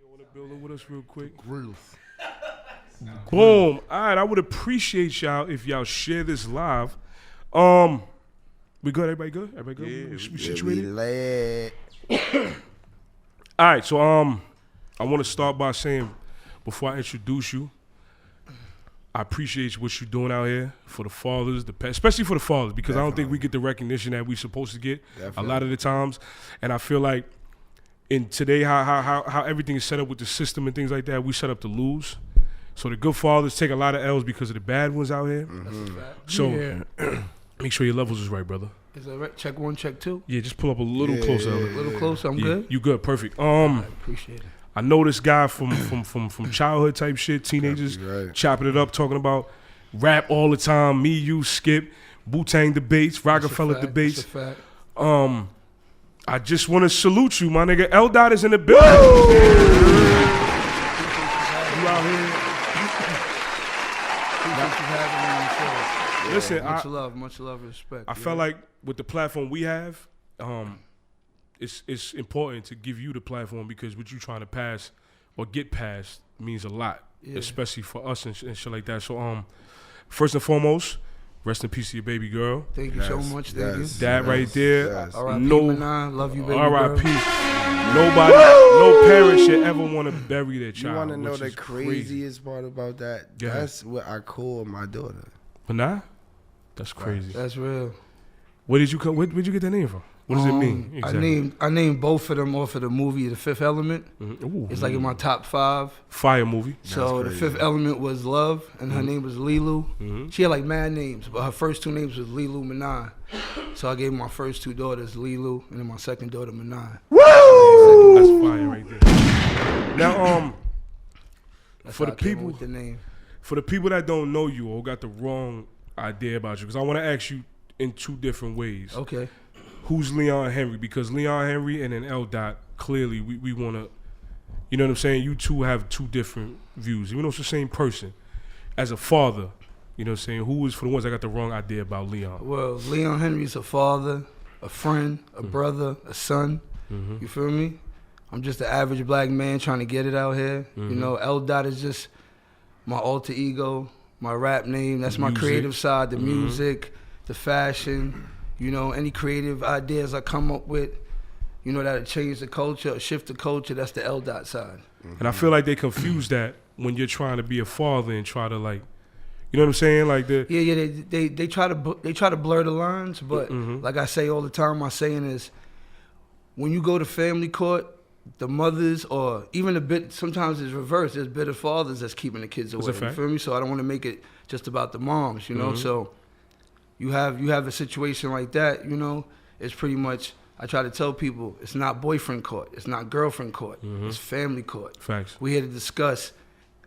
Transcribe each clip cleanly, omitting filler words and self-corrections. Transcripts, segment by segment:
in the building with us real quick. Grills. Boom. All right, I would appreciate y'all if y'all share this live. We good? Everybody good? Everybody good? Yeah, we we situated? Lit. All right, so I want to start by saying, before I introduce you, I appreciate what you're doing out here for the fathers, especially for the fathers, because I don't think we get the recognition that we're supposed to get a lot of the times. And I feel like in today, how everything is set up with the system and things like that, we set up to lose. So the good fathers take a lot of L's because of the bad ones out here. That's a fact. So make sure your levels is right, brother. Is that right? Check 1, check 2. Yeah, just pull up a little closer. A little closer. I'm Yeah, good. you good? Perfect. I appreciate it. I know this guy from childhood type shit, teenagers, Right. chopping it up, talking about rap all the time. Me, you, Skip, Wu-Tang debates, Rockefeller That's a fact. debates. That's a fact. I just want to salute you, my nigga. L. Dot is in the building. You out here? Appreciate you having me on the show. Listen, much love, respect. I felt like with the platform we have, it's important to give you the platform because what you trying to pass or get past means a lot, especially for us and shit like that. So, first and foremost, rest in peace to your baby girl. Thank you so much. Thank you. That right there. Yes. R.I.P. No, Minaii, love you, baby R.I.P. girl. Nobody, no parent should ever want to bury their child. You want to know which the is craziest part about that? Yeah. That's what I call my daughter. But nah, that's crazy. That's real. Where did you come? Where'd you get that name from? What does it mean? Exactly. I named both of them off of the movie The Fifth Element. Ooh, It's like in my top 5. fire movie. So the crazy. Fifth Element was Love, and her name was Lilu. She had like mad names, but her first 2 names was Lilu Minaii. So I gave my first 2 daughters Lilu, and then my second daughter Minaii. That's fire right there. Now, That's for how the I came people, with the name. for the people that don't know you or got the wrong idea about you, because I want to ask you in 2 different ways. Okay. Who's Leon Henry? Because Leon Henry and then L. Dot, clearly we want to, you know what I'm saying? You two have 2 different views, even though it's the same person. As a father, you know what I'm saying? Who is, for the ones that got the wrong idea about Leon? Well, Leon Henry's a father, a friend, a brother, a son. You feel me? I'm just an average black man trying to get it out here. You know, L. Dot is just my alter ego, my rap name. That's my creative side, the music, the fashion. You know, any creative ideas I come up with, you know, that'll change the culture or shift the culture, that's the L. Dot side. And I feel like they confuse that when you're trying to be a father and try to like, you know what I'm saying? Like They try to blur the lines, but like I say all the time, my saying is, when you go to family court, the mothers or even sometimes it's reversed. There's bitter fathers that's keeping the kids away. You feel me? So I don't want to make it just about the moms, you know. So you have a situation like that, you know. It's pretty much. I try to tell people it's not boyfriend court, it's not girlfriend court, it's family court. Facts. We're here to discuss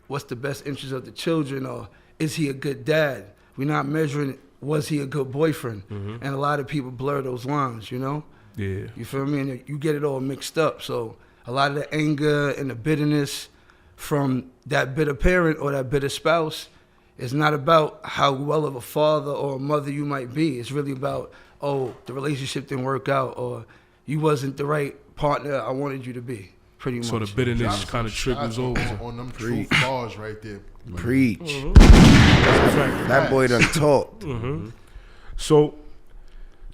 what's the best interest of the children, or is he a good dad? We're not measuring was he a good boyfriend, and a lot of people blur those lines, you know. Yeah. You feel me? And you get it all mixed up. So a lot of the anger and the bitterness from that bitter parent or that bitter spouse is not about how well of a father or a mother you might be. It's really about, oh, the relationship didn't work out, or you wasn't the right partner I wanted you to be, pretty much. So the bitterness kind of trickles over. On them true bars right there. Preach. That boy done talked. So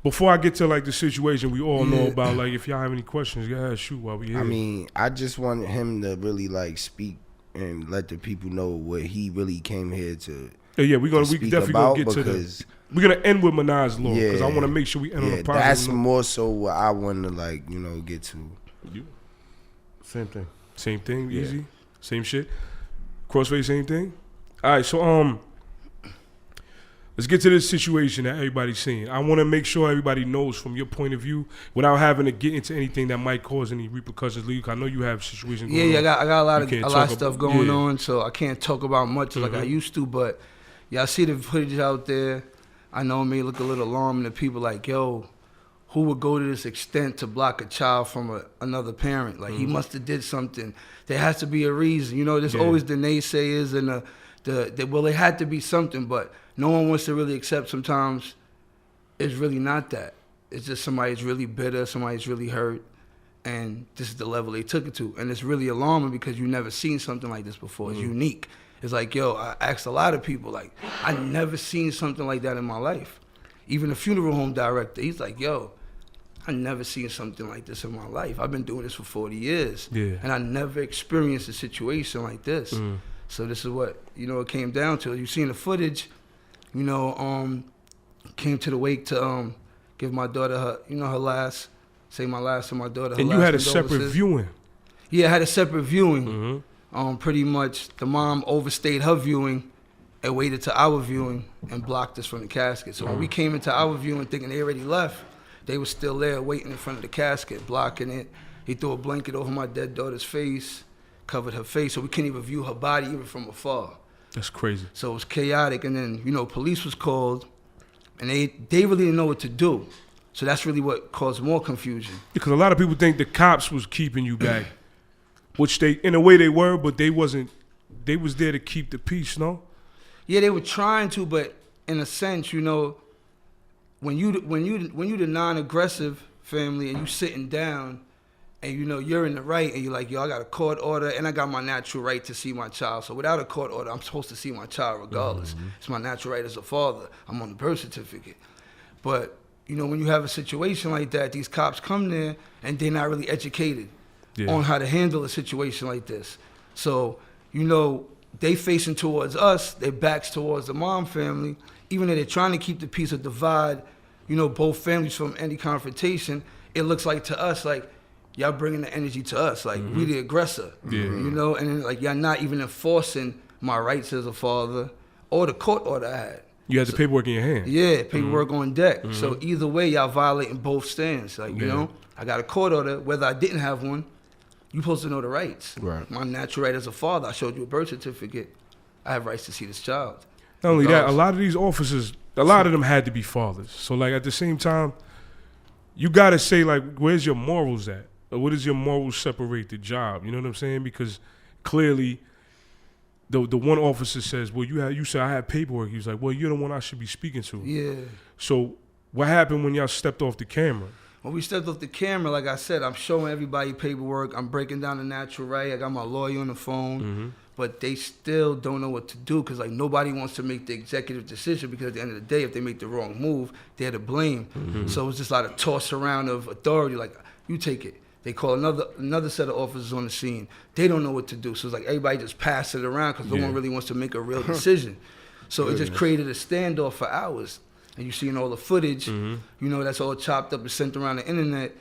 before I get to like the situation we all know about, like if y'all have any questions, go ahead, shoot while we here. I mean, I just want him to really like speak and let the people know what he really came here to. Yeah, we definitely gonna get to this. We're gonna end with Minai's law because I want to make sure we end on a positive. That's more so what I want to like, you know, get to. Same thing, easy, same shit. Crossfade, same thing. All right, so let's get to this situation that everybody's seeing. I want to make sure everybody knows from your point of view without having to get into anything that might cause any repercussions. Luke, I know you have situations going on. I got a lot of stuff going on, so I can't talk about much like I used to, but y'all see the footage out there. I know it may look a little alarming to people like, yo, who would go to this extent to block a child from another parent? Like, he must have did something. There has to be a reason. You know, there's always the naysayers and well, it had to be something, but no one wants to really accept sometimes it's really not that. It's just somebody's really bitter, somebody's really hurt, and this is the level they took it to. And it's really alarming because you've never seen something like this before. It's unique. It's like, yo, I asked a lot of people, like, I never seen something like that in my life. Even the funeral home director, he's like, yo, I never seen something like this in my life. I've been doing this for 40 years. Yeah. And I never experienced a situation like this. So this is what, it came down to. You seen the footage, came to the wake to give my daughter her, her last, say my last to my daughter. Her And you last had a separate condolences. viewing. Yeah, I had a separate viewing. Pretty much the mom overstayed her viewing and waited to our viewing and blocked us from the casket. So when we came into our viewing thinking they already left, they were still there waiting in front of the casket, blocking it. He threw a blanket over my dead daughter's face, covered her face, so we couldn't even view her body even from afar. That's crazy. So it was chaotic. And then, police was called, and they really didn't know what to do. So that's really what caused more confusion. Because a lot of people think the cops was keeping you back, which they, in a way they were, but they wasn't. They was there to keep the peace, no? Yeah, they were trying to, but in a sense, when you the non-aggressive family and you sitting down, and you're in the right, and you're like, yo, I got a court order, and I got my natural right to see my child. So without a court order, I'm supposed to see my child regardless. It's my natural right as a father. I'm on the birth certificate. But when you have a situation like that, these cops come there and they're not really educated on how to handle a situation like this. So they facing towards us, their backs towards the mom family, even though they're trying to keep the peace or divide, both families from any confrontation. It looks like to us like y'all bringing the energy to us, like we the aggressor, and then like y'all not even enforcing my rights as a father or the court order I had. You had the paperwork in your hand. Yeah, paperwork on deck. So either way, y'all violating both stands. Like, I got a court order, whether I didn't have one, you supposed to know the rights. Right. My natural right as a father, I showed you a birth certificate. I have rights to see this child. Not only that, a lot of these officers, a lot of them had to be fathers. So like at the same time, you gotta say like, where's your morals at? Or what does your morals separate the job? You know what I'm saying? Because clearly, the one officer says, well, you said I had paperwork. He was like, well, you're the one I should be speaking to. Yeah. So what happened when y'all stepped off the camera? When we stepped off the camera, like I said, I'm showing everybody paperwork. I'm breaking down the natural right. I got my lawyer on the phone. But they still don't know what to do because, like, nobody wants to make the executive decision because at the end of the day, if they make the wrong move, they're to blame. So it's just a lot of toss around of authority. Like, you take it. They call another set of officers on the scene. They don't know what to do. So it's like everybody just pass it around because no one really wants to make a real decision. So it just created a standoff for hours. And you seeing all the footage, that's all chopped up and sent around the internet.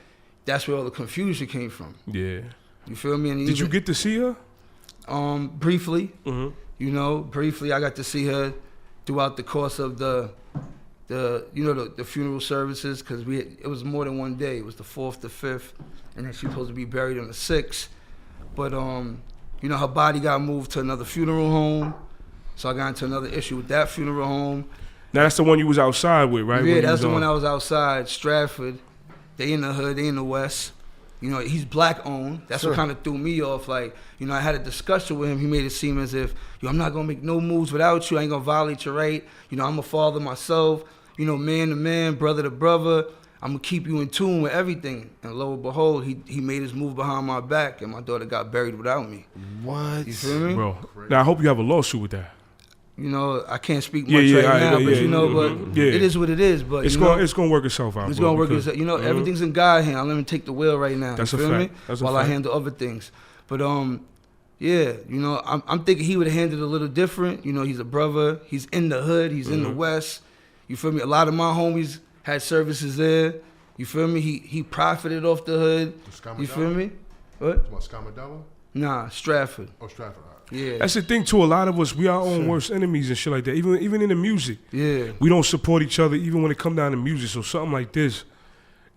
That's where all the confusion came from. Yeah. You feel me? And Did you get to see her? Briefly. Briefly, I got to see her throughout the course of the funeral services because it was more than one day. It was the 4th, the 5th, and then she was supposed to be buried on the 6th. But her body got moved to another funeral home, so I got into another issue with that funeral home. Now that's the one you was outside with, right? Yeah, that's the one I was outside, Stratford. They in the hood, they in the West. He's black owned. That's what kind of threw me off. Like, I had a discussion with him. He made it seem as if, I'm not gonna make no moves without you. I ain't gonna violate your right. I'm a father myself. Man to man, brother to brother. I'm gonna keep you in tune with everything. And lo and behold, he made his move behind my back, and my daughter got buried without me. What? You feel me? Bro, now I hope you have a lawsuit with that. I can't speak much now, but it is what it is. But it's gonna work itself out. It's gonna work itself. Everything's in God's hand. Let me take the wheel right now. That's you a feel fact. me? That's a While fact. I handle other things. But I'm thinking he would have handled it a little different. He's a brother. He's in the hood. He's in the West. You feel me? A lot of my homies had services there. You feel me? He profited off the hood. You feel me? What? What, Scamadella? Nah, Stratford. Oh, Stratford. All right. Yeah. That's the thing too. A lot of us, we our own worst enemies and shit like that. Even in the music, we don't support each other. Even when it come down to music, so something like this,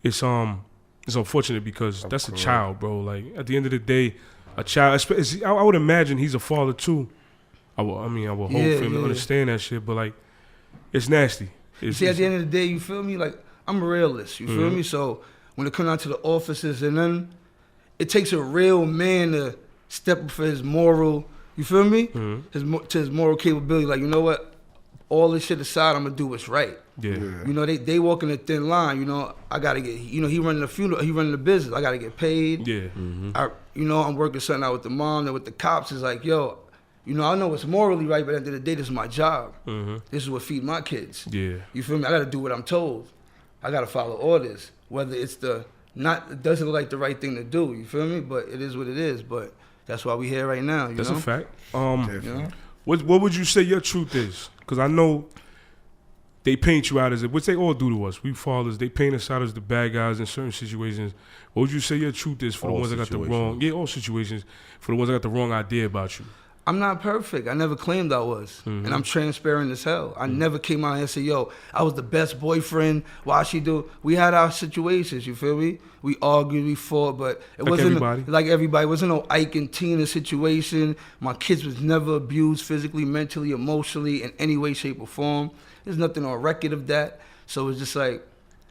it's unfortunate because that's a child, bro. Like at the end of the day, a child. I would imagine he's a father too. I would hope for him to understand that shit. But like, it's nasty. At the end of the day, you feel me? Like I'm a realist. You feel me? So when it comes down to the officers and then, it takes a real man to step up for his moral. You feel me? To his moral capability. Like, you know what? all this shit aside, I'm gonna do what's right. Yeah. You know, they walking a thin line. You know, I gotta get. You know, he running the funeral. He running the business. I gotta get paid. Yeah. You know, I'm working something out with the mom and with the cops. It's like, yo, you know, I know it's morally right, but at the end of the day, this is my job. This is what feed my kids. Yeah. You feel me? I gotta do what I'm told. I gotta follow orders. Whether it's it doesn't look like the right thing to do. You feel me? But it is what it is. But that's why we here right now. You That's know? a fact. You know? What would you say your truth is? Because I know they paint you out as which they all do to us. We fathers, they paint us out as the bad guys in certain situations. What would you say your truth is for the All ones that got the wrong? Yeah, all situations for the ones that got the wrong idea about you. I'm not perfect. I never claimed I was. And I'm transparent as hell. I never came out here and said, yo, I was the best boyfriend. Why she do? We had our situations, you feel me? We argued, we fought, but it Like wasn't everybody. like everybody. It wasn't no Ike and Tina situation. My kids was never abused physically, mentally, emotionally, in any way, shape, or form. There's nothing on record of that. So it's just like,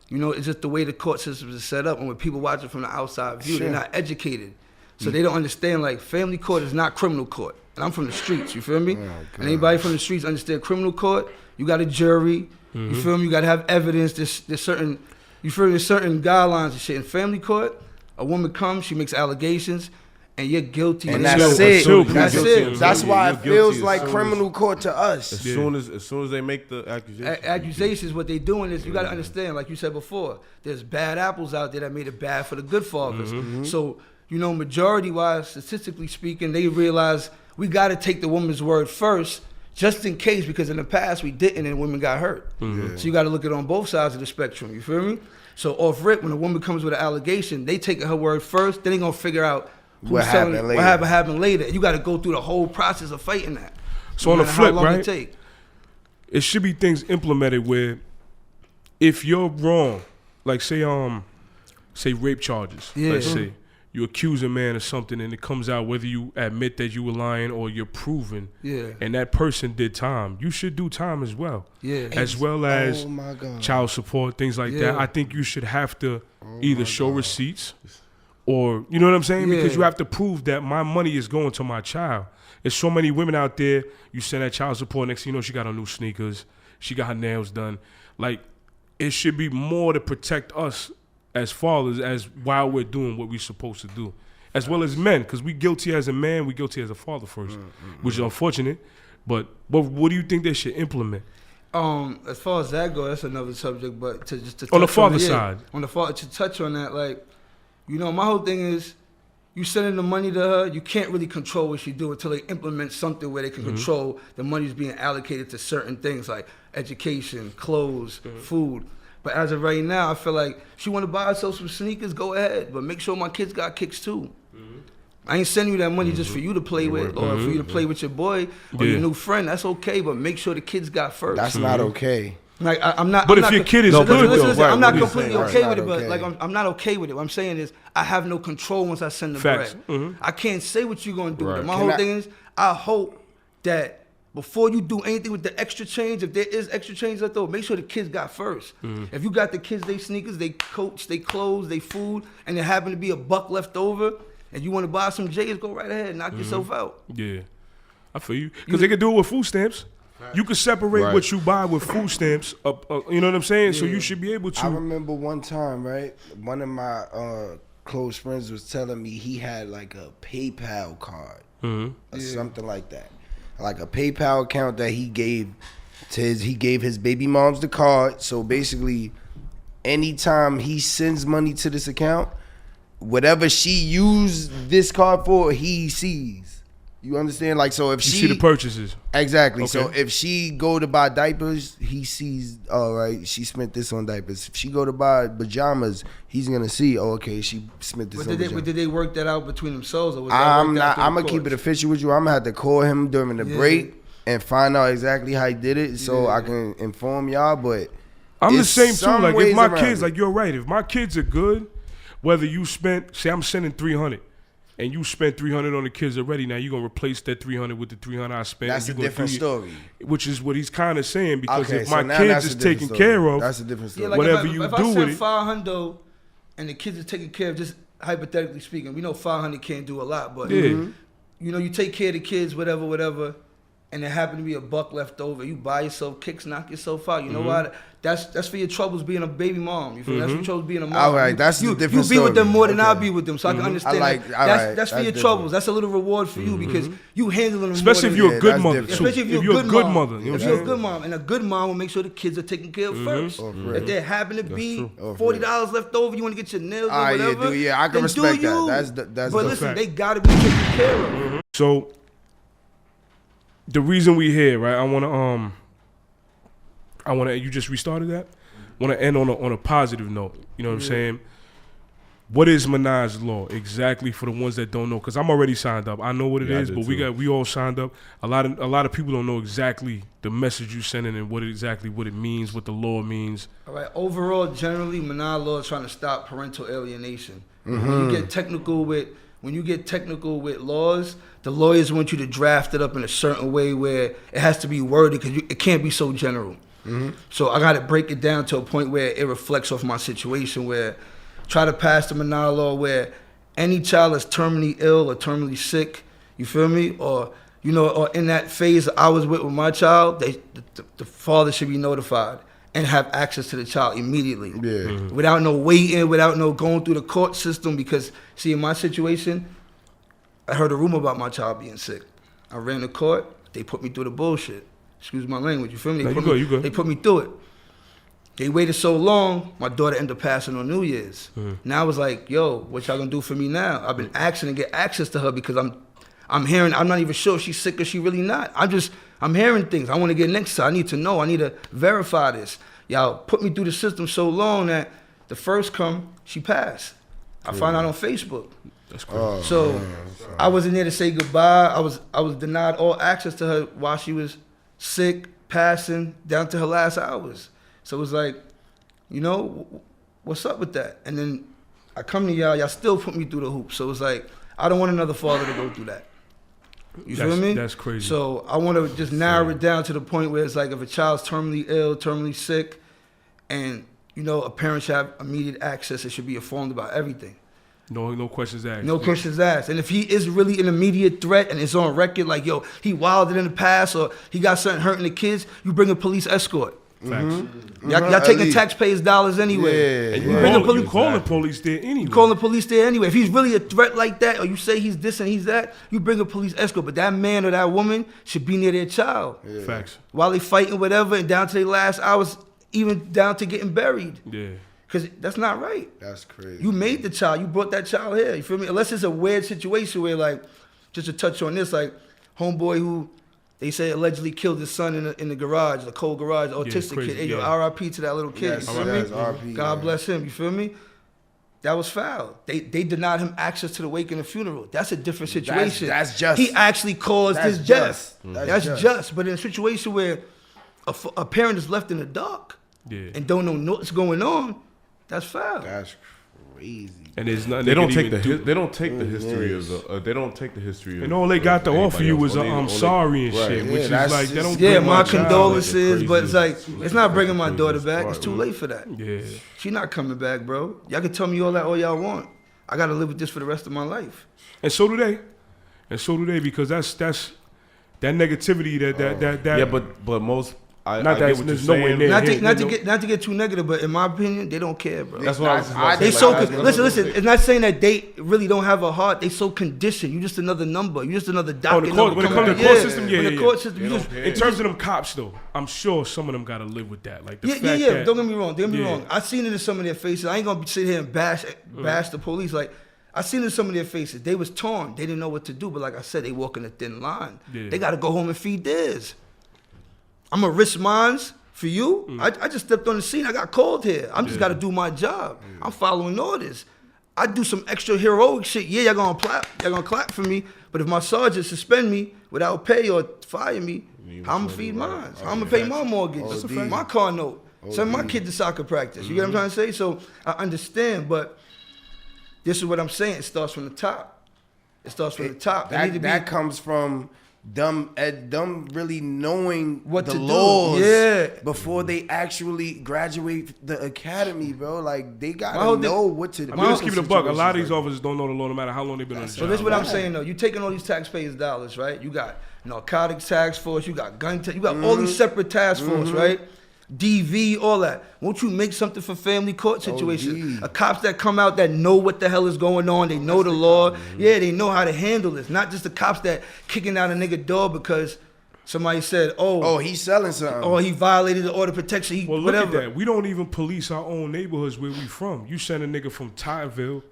you know, it's just the way the court system is set up. And when people watch it from the outside view, they're not educated. So they don't understand, like, family court is not criminal court. And I'm from the streets, you feel me? And anybody from the streets understand criminal court, you got a jury, you feel me? You got to have evidence. There's certain, you feel me? There's certain guidelines and shit. In family court, a woman comes, she makes allegations, and you're guilty. And That's that's it. it. That's it. That's why You're it feels guilty like as soon criminal court to us. As soon as they make the accusation. Accusations, what they doing is, you got to understand, like you said before, there's bad apples out there that made it bad for the good fathers. So, you know, majority-wise, statistically speaking, they realize we got to take the woman's word first, just in case, because in the past we didn't and women got hurt. So you got to look at it on both sides of the spectrum, you feel me? So off rip, when a woman comes with an allegation, they take her word first, then they going to figure out What happened later. What happened later. You got to go through the whole process of fighting that. So No on the matter flip, how long right? It take. It should be things implemented where if you're wrong, like say rape charges, Yeah. let's say you accuse a man of something and it comes out whether you admit that you were lying or you're proven, Yeah. and that person did time, you should do time as well. Yeah. As well as Oh my God. child support, things like Yeah. that. I think you should have to either show receipts or, you know what I'm saying? Because Yeah. you have to prove that my money is going to my child. There's so many women out there, you send that child support, next thing you know, she got her new sneakers, she got her nails done. Like, it should be more to protect us as fathers as while we're doing what we're supposed to do. As well as men, because we guilty as a man, we guilty as a father first, which is unfortunate. But what do you think they should implement? As far as that goes, that's another subject. But to On the touch father it, yeah, side. on the father, to touch on that, like, you know, my whole thing is, you sending the money to her, you can't really control what she do until they implement something where they can control the money's being allocated to certain things like education, clothes, food. But as of right now, I feel like she want to buy herself some sneakers, go ahead, but make sure my kids got kicks too. I ain't sending you that money just for you to play with or for you to play with your boy or your new friend. That's okay, but make sure the kids got first. That's not okay. Like I'm not. But I'm if not your kid is listen, good, listen, though, listen, right, I'm not what he's completely saying, okay right. with it, but Not like I'm not okay with it. What I'm saying is I have no control once I send the Facts. bread. I can't say what you're gonna do. Right. My Can whole I- thing is I hope that before you do anything with the extra change, if there is extra change left over, make sure the kids got first. If you got the kids, they sneakers, they coats, they clothes, they food, and there happen to be $1 left over, and you want to buy some J's, go right ahead, knock yourself out. Yeah, I feel you. Because they can do it with food stamps. You can separate Right. what you buy with food stamps. You know what I'm saying? So you should be able I to. remember one time, right? One of my close friends was telling me he had like a PayPal card or something like that, like a PayPal account that he gave to he gave his baby moms the card. So basically, anytime he sends money to this account, whatever she used this card for, he sees. You understand? Like, so if You she see the purchases. exactly. So Okay. if she go to buy diapers, he sees, all right, she spent this on diapers. If she go to buy pajamas, he's gonna see, oh, okay, she spent this But on did pajamas. they work that out between themselves, or was that I'm worked not. out through I'm the gonna keep it courts? official with you. I'm gonna have to call him during the Yeah. break and find out exactly how he did it, so Yeah. I can inform y'all. But I'm the it's same too. some Like if ways my around kids, it. like you're right. If my kids are good, whether you spent, say I'm sending 300, and you spent 300 on the kids already, now you're gonna replace that 300 with the 300 I spent. that's a and you gonna different do story. Which is what he's kind of saying, because Okay, if so my now kids that's is a different taken story. care of, That's a different story. Yeah, like whatever if you I do send with it. 500 and the kids are taken care of, just hypothetically speaking, we know 500 can't do a lot, but Yeah. you know, you take care of the kids, whatever, and there happened to be $1 left over, you buy yourself kicks, knock yourself out. You know why? That's for your troubles being a baby mom. You feel me? That's your troubles being a mom. All right, that's you, a different You be with them story. more than I Okay. be with them, so I can understand. like- that. all right, That's for that's your different. troubles. That's a little reward for you because you handling them Especially if more you're a good that's mother. different. too. Especially if you're a good mom. mother. You know what If I'm you're a saying? good mom, and a good mom will make sure the kids are taken care of first. Oh, for real. If there happen to be true. Oh, for $40 left over, you want to get your nails or Ah, yeah, whatever. dude, yeah, I can then respect do that. you. That's But the listen, fact. they gotta be taken care of. So the reason we here, right? I wanna. You just restarted that. Want to end on a positive note. You know what I'm saying? What is Minai's law exactly for the ones that don't know? Because I'm already signed up. I know what it Yeah, I is, did but too. we all signed up. A lot of people don't know exactly the message you sending and what it means, what the law means. All right. Overall, generally, Minaii law is trying to stop parental alienation. When you get technical with laws, the lawyers want you to draft it up in a certain way where it has to be worded because it can't be so general. So I got to break it down to a point where it reflects off my situation. Where try to pass the Minaii law where any child is terminally ill or terminally sick, you feel me, or in that phase I was with my child, the father should be notified and have access to the child immediately. Yeah. Without no waiting, without no going through the court system. Because, see, in my situation, I heard a rumor about my child being sick. I ran to court. They put me through the bullshit. Excuse my language. You feel me? No, you good. They put me through it. They waited so long, my daughter ended up passing on New Year's. Now I was like, yo, what y'all gonna do for me now? I've been asking to get access to her because I'm hearing, I'm not even sure if she's sick or she really not. I'm hearing things. I want to get next to her. I need to know. I need to verify this. Y'all put me through the system so long that the first she passed. I found out on Facebook. That's crazy. So I wasn't there to say goodbye. I was denied all access to her while she was sick, passing, down to her last hours. So it was like, what's up with that? And then I come to y'all still put me through the hoop. So it's like, I don't want another father to go through that. You feel me? That's crazy. So I want to just narrow it down to the point where it's like if a child's terminally ill, terminally sick, and a parent should have immediate access, it should be informed about everything. No questions asked. No questions asked. And if he is really an immediate threat and it's on record, like, yo, he wilded in the past or he got something hurting the kids, you bring a police escort. Facts. Y'all taking taxpayers' dollars anyway. Yeah. And You bring the police. you call the police there anyway. You call the police there anyway. If he's really a threat like that, or you say he's this and he's that, you bring a police escort. But that man or that woman should be near their child Facts. while they fighting whatever, and down to their last hours, even down to getting buried. Yeah. Because that's not right. That's crazy. You made the child. You brought that child here. You feel me? Unless it's a weird situation where, like, just to touch on this, like, homeboy who they say allegedly killed his son in the garage, the cold garage, autistic crazy, kid. Hey, yo, yeah. R.I.P. to that little kid. Yes, you feel yes, me? R.I.P., God yeah. bless him. You feel me? That was foul. They denied him access to the wake and the funeral. That's a different situation. That's just. He actually caused That's his just. death. That's That's just. just. But in a situation where a parent is left in the dark Yeah. and don't know what's going on, that's foul. That's crazy. And there's nothing They don't can take even the do. they don't take the history of the they don't take the history of And all they got to anybody offer you else. was All they- I'm all they- sorry and right. shit, Yeah, which is that's like they just- don't. Yeah, bring my child. condolences, but it's like craziest- it's not bringing my that's the daughter craziest back. part, It's too man. late for that. Yeah. She not coming back, bro. Y'all can tell me all that all y'all want. I gotta live with this for the rest of my life. And so do they. Because that's that negativity that. Yeah, but most I Not I that get what you're there's nowhere saying. near. Not to get too negative, but in my opinion, they don't care, bro. That's what I was just about to They say, so like, listen. It's not saying that they really don't have a heart. They so conditioned. You just another number. You just another Oh, docket the court, number. when it coming comes to out. the court system, yeah, When yeah, the yeah. court system, you They just, don't care. In terms of them cops, though, I'm sure some of them got to live with that. Like the yeah, fact yeah, yeah. that Don't get me wrong. Don't get me Yeah. wrong. I seen it in some of their faces. I ain't gonna sit here and bash the police. Like I seen it in some of their faces. They was torn. They didn't know what to do. But like I said, they walking a thin line. Yeah. They got to go home and feed theirs. I'm gonna risk mines for you. I just stepped on the scene. I got called here. I'm just got to do my job. I'm following orders. I do some extra heroic shit. Yeah, y'all gonna clap. Y'all gonna clap for me. But if my sergeant suspend me without pay or fire me, how I'm gonna feed mine? How I'm gonna pay my mortgage? That's a fact. My car note. Send my kid to soccer practice. You get what I'm trying to say? So I understand, but this is what I'm saying. It starts from the top. It starts from the top. It need to That be, comes from them really knowing What the to do. laws Yeah. before they actually graduate the academy, bro. Like they My gotta whole know what to do. I mean, let's keep it a buck. A lot of these Situations like officers don't know the law no matter how long they've been on the So job. this is what I'm saying though. You taking all these taxpayers' dollars, right? You got narcotics task force, you got gun you got all these separate task force, right? DV, all that. Won't you make something for family court situations? A cops that come out that know what the hell is going on, they know the law. Yeah, they know how to handle this. Not just the cops that kicking out a nigga door because somebody said, oh, he's selling something. or he violated the order of protection. He, Well, look whatever. at that. We don't even police our own neighborhoods where we from. You send a nigga from Tyville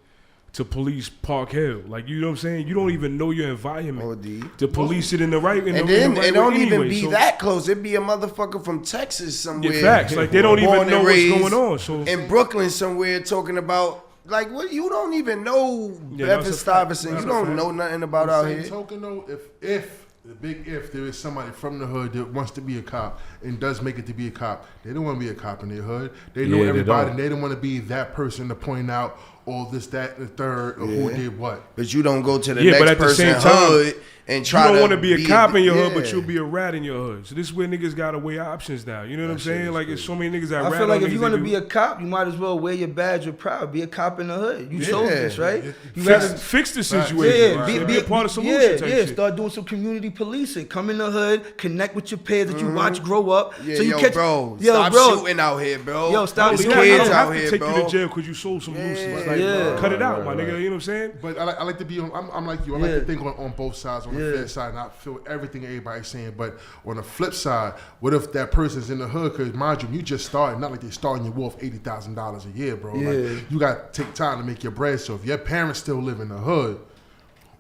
to police Park Hill. Like, you know what I'm saying? You don't even know your environment OD. to police it in the right in And the, then in the right it don't way even anyway. be So, that close. It be a motherfucker from Texas somewhere. yeah, facts. Like, they don't born even and know what's raised going on. So in Brooklyn somewhere talking about like what you don't even know Yeah, Bevan that's a fact. Stuyvesant. That's You a don't fact. know nothing about On out the same here. token though, if the big if there is somebody from the hood that wants to be a cop and does make it to be a cop, they don't want to be a cop in their hood. They know Yeah, they everybody, don't. and they don't want to be that person to point out all this, that, and the third, or who did what. But you don't go to the Yeah, but next at the person same time, hood and you try don't to want to be a cop in your hood, yeah. but you'll be a rat in your hood. So this is where niggas got to weigh options now. You know what I'm saying? Like, there's so many niggas that I rat feel like on if niggas you're gonna that be do- a cop, you might as well wear your badge with pride. Be a cop in the hood. You chose this, right? You fix the situation. Yeah, Be a part of the solution. type shit. Start doing some community policing. Come in the hood, connect with your peers that you watch grow up. Yeah, so you yo, catch, bro, yo, stop bro, shooting out here, bro. Yo, stop There's You shooting. don't kids have out to here, take bro. you to jail because you sold some loose. Like, Yeah. cut it out, my nigga. You know what I'm saying? But I like to be on. I'm like you. I like Yeah. to think on both sides, on the Yeah. fair side, and I feel everything everybody's saying. But on the flip side, what if that person's in the hood? Because mind you, you just started. Not like they're starting you off $80,000 a year, bro. Yeah. Like, you got to take time to make your bread. So if your parents still live in the hood,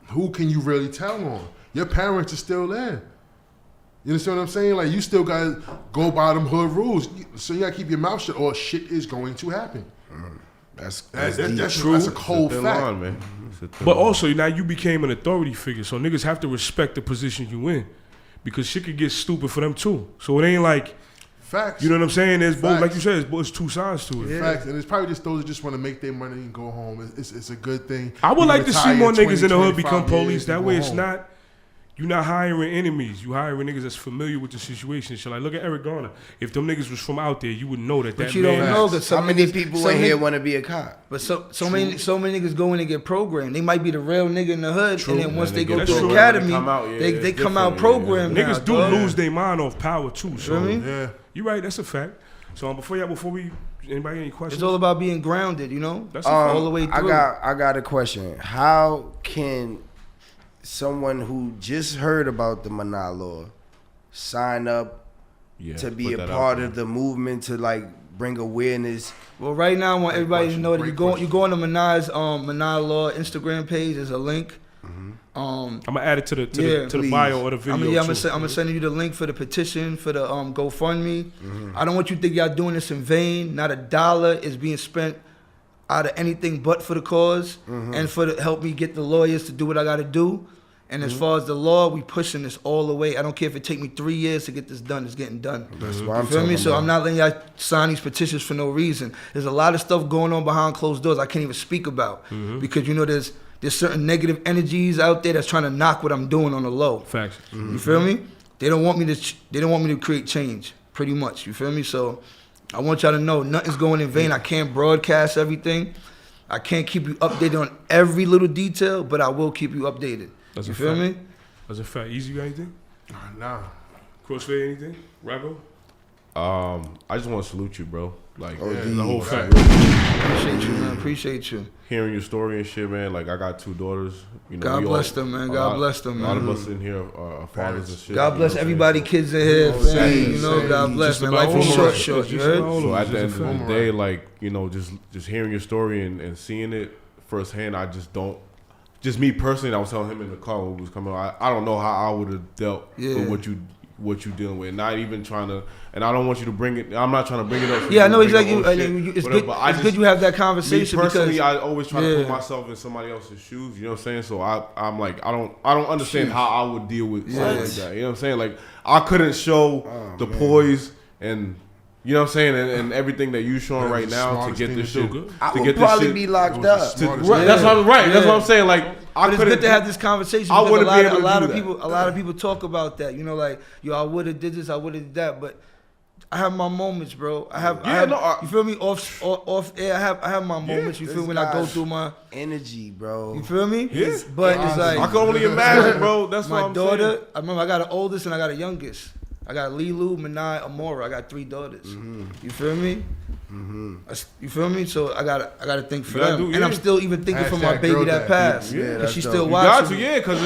who can you really tell on? Your parents are still there. You understand what I'm saying? Like, you still gotta go by them hood rules. So you gotta keep your mouth shut, or shit is going to happen. That's That's a cold Thin fact. line, man. It's a thin But line. also, now you became an authority figure, so niggas have to respect the position you in, because shit could get stupid for them too. So it ain't like, Facts. you know what I'm saying? There's both, like Facts. you said, it's two sides to it. Facts. And it's probably just those that just want to make their money and go home. It's a good thing. I would You like to see retire more 20, niggas in the hood 25 become years police. and That go way, it's home. not. You're not hiring enemies. You hiring niggas that's familiar with the situation. So like, look at Eric Garner. If them niggas was from out there, you would know that But that you man. don't know because How some many niggas- people some in here niggas- want to be a cop? But so many niggas go in and get programmed. They might be the real nigga in the hood, and then once And they they go get to the programmed, academy, they come out, yeah, they it's come out different, yeah. programmed. now, Niggas do dog. lose their mind off power too. So You know what I mean? Yeah. you're right. That's a fact. So before we anybody any questions? It's all about being grounded, you know. That's a fact. all the way through. I got a question. How can someone who just heard about the Minaii law sign up Yeah, to be put a that part out there. of the movement to like bring awareness? Well, right now I want everybody to question, know that great you go question. on the Minai's Minaii law Instagram page. There's a link. I'm gonna add it to the Yeah, to the please. bio or the video. I'm too. gonna send you the link for the petition for the GoFundMe. Mm-hmm. I don't want you to think y'all doing this in vain. Not a dollar is being spent out of anything but for the cause Mm-hmm. and for the help me get the lawyers to do what I got to do. And Mm-hmm. as far as the law, we pushing this all the way. I don't care if it take me 3 years to get this done. It's getting done. That's what I'm You feel me? talking So about. I'm not letting y'all sign these petitions for no reason. There's a lot of stuff going on behind closed doors I can't even speak about because you know there's certain negative energies out there that's trying to knock what I'm doing on the low. Facts. You feel me? They don't want me to create change. Pretty much. You feel me? So I want y'all to know nothing's going in vain. I can't broadcast everything. I can't keep you updated on every little detail, but I will keep you updated. That's you a feel fact. me? That's a fact. Easy, you got anything? Nah. Crossfade, anything? Rocco? I just want to salute you, bro. Like, Oh, yeah, D. The whole fact. Appreciate you, man. Appreciate you. hearing your story and shit, man. Like, I got 2 daughters. You know, God we bless them, man. God bless them, A lot of man. us in here are fathers and shit. God you bless know what I'm everybody, saying? kids in here, Oh, family, same, you know, same. God bless, Just man. about Life is all short, of us. short, Just you about heard? all So of at us. the It's end a of fact. the day, like, you know, just hearing your story and seeing it firsthand, I just don't. Just me personally, I was telling him in the car when we was coming. I don't know how I would have dealt Yeah. with what you dealing with. Not even trying to, and I don't want you to bring it. I'm not trying to bring it up. so Yeah, I you know bring exactly. up old shit, It's whatever, good. but I It's just- good you have that Me conversation personally, because I always try to put Yeah. myself in somebody else's shoes. You know what I'm saying? So I'm like, I don't understand how I would deal with something like that. You know what I'm saying? Like, I couldn't show the poise and. You know what I'm saying, and everything that you showing That was right the now to smartest get thing this to shit, do. I to would get this probably shit. be locked That was the up. smartest Right, thing. that's what I'm right. That's Yeah. what I'm saying. Like, But it's couldn't good to have this conversation. I because wouldn't be able to a lot do of that. people, a lot of people talk about that. You know, like, yo, I would have did this, I would have did that, but I have my moments, bro. I have, you feel me? Off air, I have my moments. You feel me? When I go through my energy, bro. You feel me? Yeah. But it's like I can only imagine, bro. That's what my I'm daughter. saying. I remember I got an oldest and I got a youngest. I got Lilu, Minaii, Amora. I got 3 daughters. You feel me? You feel me? So I gotta think for them, and I'm still even thinking for my Hashtag baby girl that dad, passed. people. Yeah, and that's she's dope. still You got watching. to, yeah, because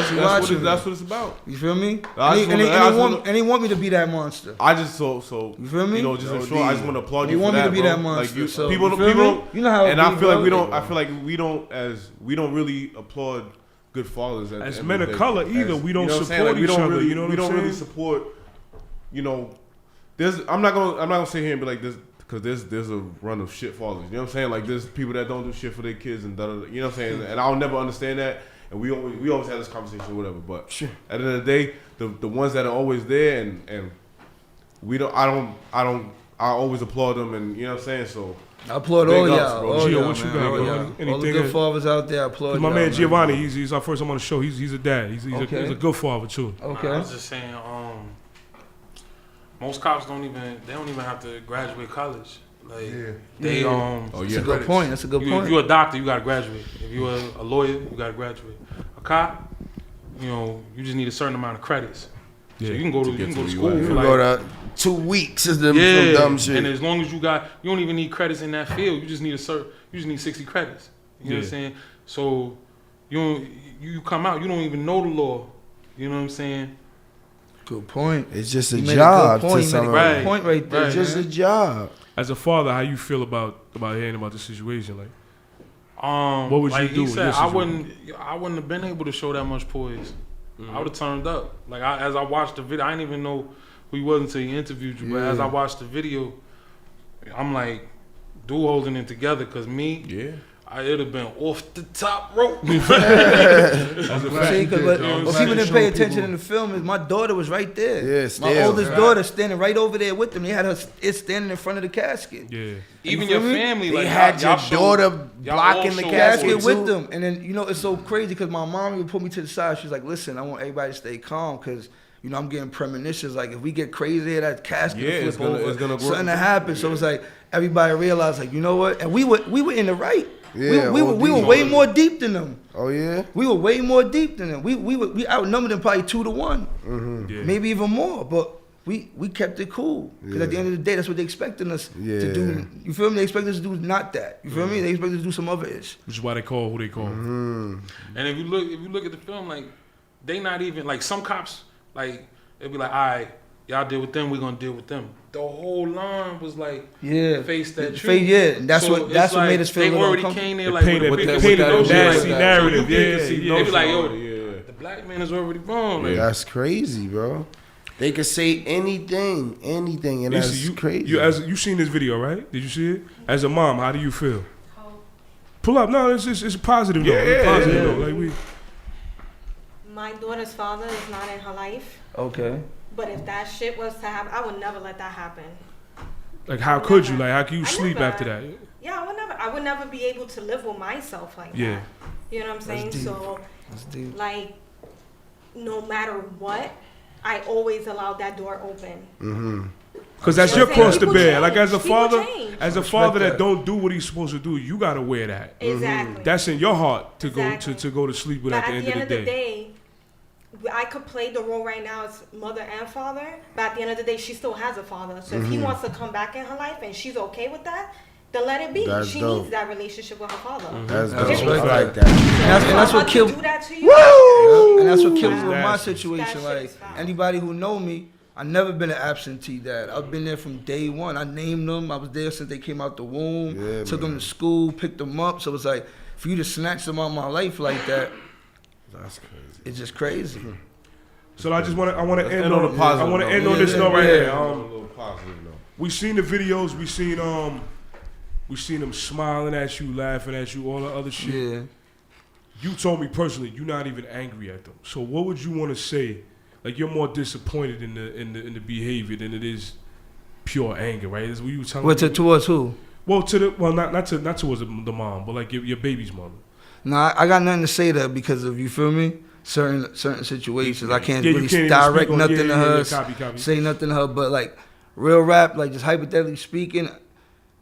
that's what it's about. You feel me? I just And wanna- they want me to be that monster. I just so You feel me? you know, just in short, I just want to applaud They you for want me that, to be bro. that monster, Like so, people, you feel me? You know how it and be, I feel like bro. I feel like we don't really applaud good fathers at As the end men of of the color day. either, we don't you know what I'm saying? support Like, we each don't other, really, you know what we I'm don't really saying? support. You know, I'm not gonna sit here and be like this. Because there's a run of shit fathers. You know what I'm saying? Like, there's people that don't do shit for their kids and da-da-da. You know what I'm saying? And I'll never understand that. And we always have this conversation or whatever. But at the end of the day, the ones that are always there and I always applaud them, and you know what I'm saying? So I applaud big all ups, y'all. bro. All Gio, y'all, what you man. got, All bro? y'all. All the Anything good that- fathers out there, I applaud My y'all, man Giovanni, he's our first time on the show. He's a dad. He's Okay. a good father too. Okay. I was just saying, most cops don't even have to graduate college. Like they That's a good point. That's a good point. If you're a doctor, you gotta graduate. If you're a lawyer, you gotta graduate. A cop, you just need a certain amount of credits. So you can go to school for You like go to 2 weeks is some yeah, dumb shit. and as long as you don't even need credits in that field. You just need you just need 60 credits. You know what I'm saying? So you come out, you don't even know the law. You know what I'm saying? Good point. It's just a You made job good point. to You made a some. Right. good point right there. Right. Just a job. As a father, how you feel about hearing about the situation? Like, What would you like do he in said, this I situation? wouldn't have been able to show that much poise. I would have turned up. Like as I watched the video, I didn't even know who he was until he interviewed you. But as I watched the video, I'm like, dude holding it together. Cause me, it'd have been off the top rope. See, what people didn't pay attention in the film is my daughter was right there. Yeah, my still. oldest daughter standing right over there with them. They had her standing in front of the casket. yeah, Even You your feel me? family, They like had y'all your showed- daughter y'all blocking all the showed casket Casket too. with them, and then it's so crazy because my mom would put me to the side. She's like, "Listen, I want everybody to stay calm because I'm getting premonitions. Like if we get crazy, that casket will it's flip over, gonna grow. something to happen." So it's like everybody realized, like, you know what? And we were in the right. Yeah, we were OD. way more deep than them. Oh yeah. We were way more deep than them. We outnumbered them probably 2-1, yeah. maybe even more. But we kept it cool because at the end of the day, that's what they expecting us to do. You feel me? They expect us to do not that. You feel me? They expect us to do some other ish. Which is why they call who they call. And if you look at the film, like they not even like some cops, like they'd be like, all right, y'all deal with them, we're gonna deal with them. The whole line was like, face that truth. Yeah, and that's So what it's made us feel They a little already uncomfortable. came there They like painted- with a they big painted a notion, nasty like, narrative. so you Yeah, can see, yeah. they be like, yo, Yeah. the black man is already wrong. Like, That's crazy, bro. They could say anything, and Lisa, that's you, crazy. you seen this video, right? Did you see it? As a mom, how do you feel? Pull up. No, it's positive though. It's positive though. Like My daughter's father is not in her life, Okay. but if that shit was to happen, I would never let that happen. like how could you? Like how can you I sleep never- after that? Yeah, I would never be able to live with myself like Yeah. that. You know what I'm saying? deep. So, That's deep. like, no matter what, I always allowed that door open. Because that's You your know what I'm cross to saying? bear. People Like as a change. People father, change. as a Respect father that that. don't do what he's supposed to do, you gotta wear that. Exactly. That's in your heart to Exactly. go to sleep with But at the end of the day. I could play the role right now as mother and father, but at the end of the day, she still has a father. So if he wants to come back in her life and she's okay with that, then let it be. That's She dope. needs that relationship with her father. That's That's dope. I right. like that. And that's what To killed. do that to you. And that's what killed me with my That's- situation. that Like shit's foul. anybody who know me, I never been an absentee dad. I've been there from day one. I named them. I was there since they came out the womb. Yeah, took man. them to school, picked them up. So it's like for you to snatch them out of my life like that, That's crazy. it's just crazy. So I want to end end on on a positive I want to note. end on this Yeah, note right yeah. here. A little positive note. We seen the videos. We seen them smiling at you, laughing at you, all the other shit. Yeah. You told me personally you're not even angry at them. So what would you want to say? Like you're more disappointed in the behavior than it is pure anger, right? That's what you were telling What me. towards who? Well, not towards the mom, but like your baby's mother. Nah, I got nothing to say to her because of, you feel me? Certain situations. I can't Yeah, you really can't even direct speak on- nothing to her, copy. say nothing to her. But like real rap, like just hypothetically speaking,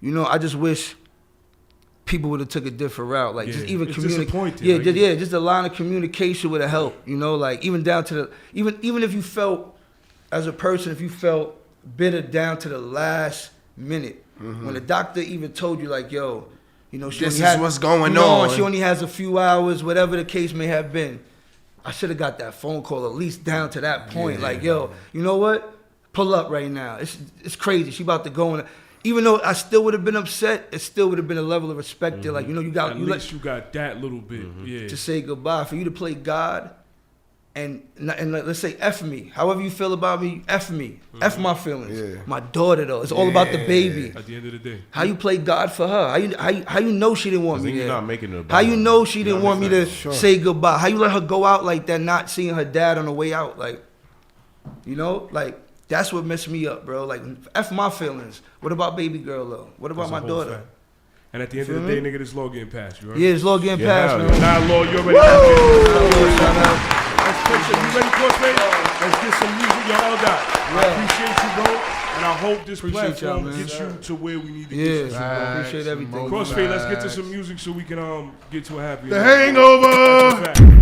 you know, I just wish people would have took a different route. Like just Yeah. even It's communicate. disappointing, Yeah, like- just a line of communication would have helped. You know, like even down to the even if you felt as a person, if you felt bitter down to the last minute, when the doctor even told you like, yo, you know, she This only is had- what's going you know, on. She only has a few hours, whatever the case may have been. I should have got that phone call at least down to that point. Like, yo, you know what? Pull up right now. It's crazy. She about to go in. Even though I still would have been upset, it still would have been a level of respect there. Like, you know, you got At you least you got that little bit. Yeah. to say goodbye. For you to play God and let's say F me. However you feel about me, F me. F my feelings. Yeah. My daughter though. It's all about the baby. At the end of the day. How you play God for her? How you know she didn't want Then me you're there? not making it about How you her. know she didn't That want me makes to sense. say goodbye? How you let her go out like that, not seeing her dad on the way out? Like, you know, like that's what messed me up, bro. Like, F my feelings. What about baby girl though? What about That's my a whole daughter? fact. And at the end Feel of the day, me? nigga, this law getting passed. You heard? Yeah, it's all getting Yeah, passed, hell man. yeah. Nah, law, you already got it. Shout out. Let's take some. You ready, Crossfade? Let's get some music. Yo, L Dot. I appreciate you, bro. And I hope this Appreciate y'all, platform man. gets you to where we need to Yeah, get you. Facts, appreciate everything. Mo- Crossfade, let's get to some music so we can get to a happy. The Hangover. That's a fact.